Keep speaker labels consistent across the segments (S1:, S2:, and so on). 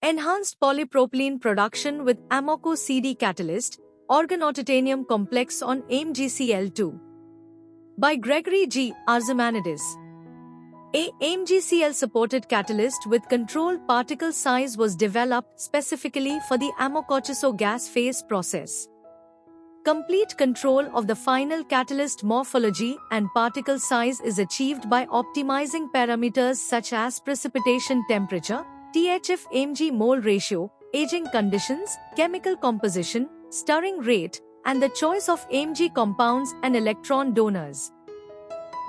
S1: Enhanced polypropylene production with Amoco CD catalyst, organotitanium complex on AMGCl2. By Gregory G. Arzimanidis. A AMGCl-supported catalyst with controlled particle size was developed specifically for the Amocochiso gas phase process. Complete control of the final catalyst morphology and particle size is achieved by optimizing parameters such as precipitation temperature, THF-Mg mole ratio, aging conditions, chemical composition, stirring rate, and the choice of Mg compounds and electron donors.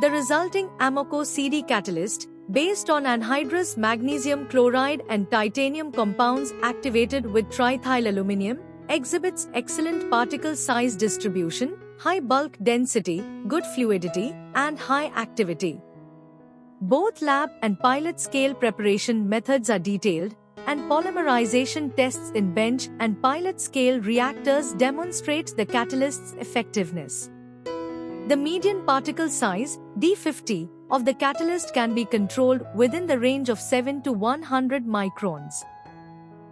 S1: The resulting Amoco CD catalyst, based on anhydrous magnesium chloride and titanium compounds activated with triethylaluminium, exhibits excellent particle size distribution, high bulk density, good fluidity, and high activity. Both lab and pilot scale preparation methods are detailed, and polymerization tests in bench and pilot scale reactors demonstrate the catalyst's effectiveness. The median particle size, D50, of the catalyst can be controlled within the range of 7 to 100 microns.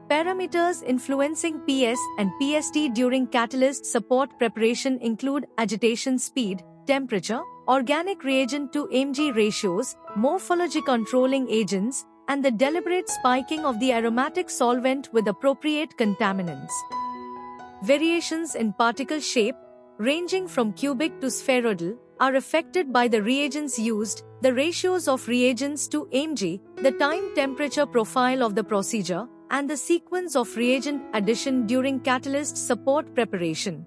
S1: Parameters influencing PS and PSD during catalyst support preparation include agitation speed, temperature, organic reagent to Mg ratios, morphology controlling agents, and the deliberate spiking of the aromatic solvent with appropriate contaminants. Variations in particle shape, ranging from cubic to spheroidal, are affected by the reagents used, the ratios of reagents to Mg, the time temperature profile of the procedure, and the sequence of reagent addition during catalyst support preparation.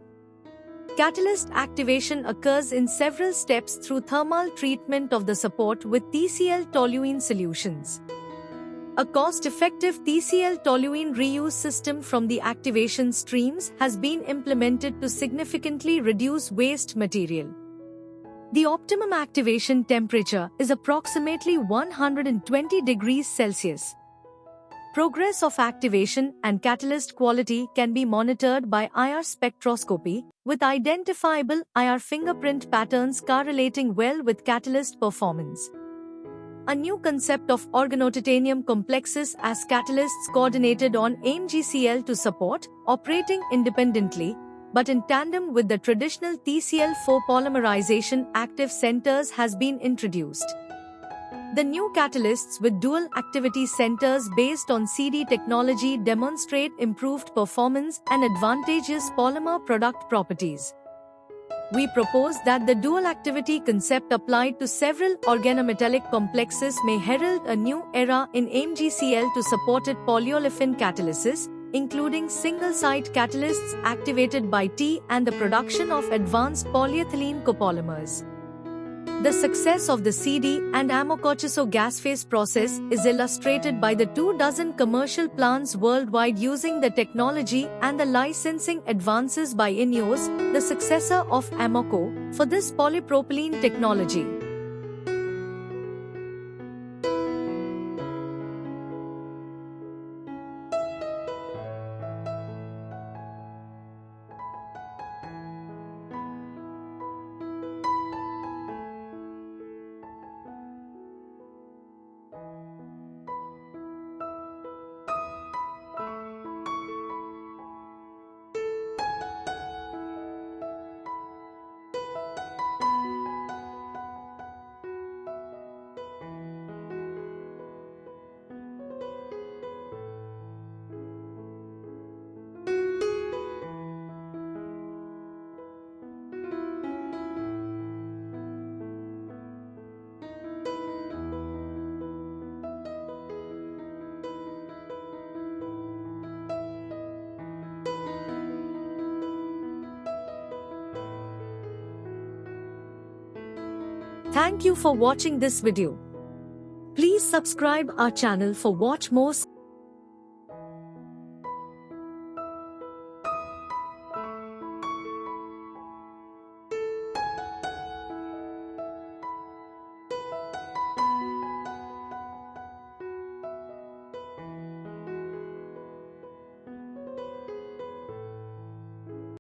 S1: Catalyst activation occurs in several steps through thermal treatment of the support with TCl toluene solutions. A cost-effective TCl toluene reuse system from the activation streams has been implemented to significantly reduce waste material. The optimum activation temperature is approximately 120 degrees Celsius. Progress of activation and catalyst quality can be monitored by IR spectroscopy, with identifiable IR fingerprint patterns correlating well with catalyst performance. A new concept of organotitanium complexes as catalysts coordinated on AMGCl to support, operating independently, but in tandem with the traditional TCl4 polymerization active centers has been introduced. The new catalysts with dual activity centers based on CD technology demonstrate improved performance and advantageous polymer product properties. We propose that the dual activity concept applied to several organometallic complexes may herald a new era in AMGCl to supported polyolefin catalysis, including single-site catalysts activated by T and the production of advanced polyethylene copolymers. The success of the CD and Amocochiso gas phase process is illustrated by the 24 commercial plants worldwide using the technology and the licensing advances by INEOS, the successor of Amoco, for this polypropylene technology. Thank you for watching this video. Please subscribe our channel for watch more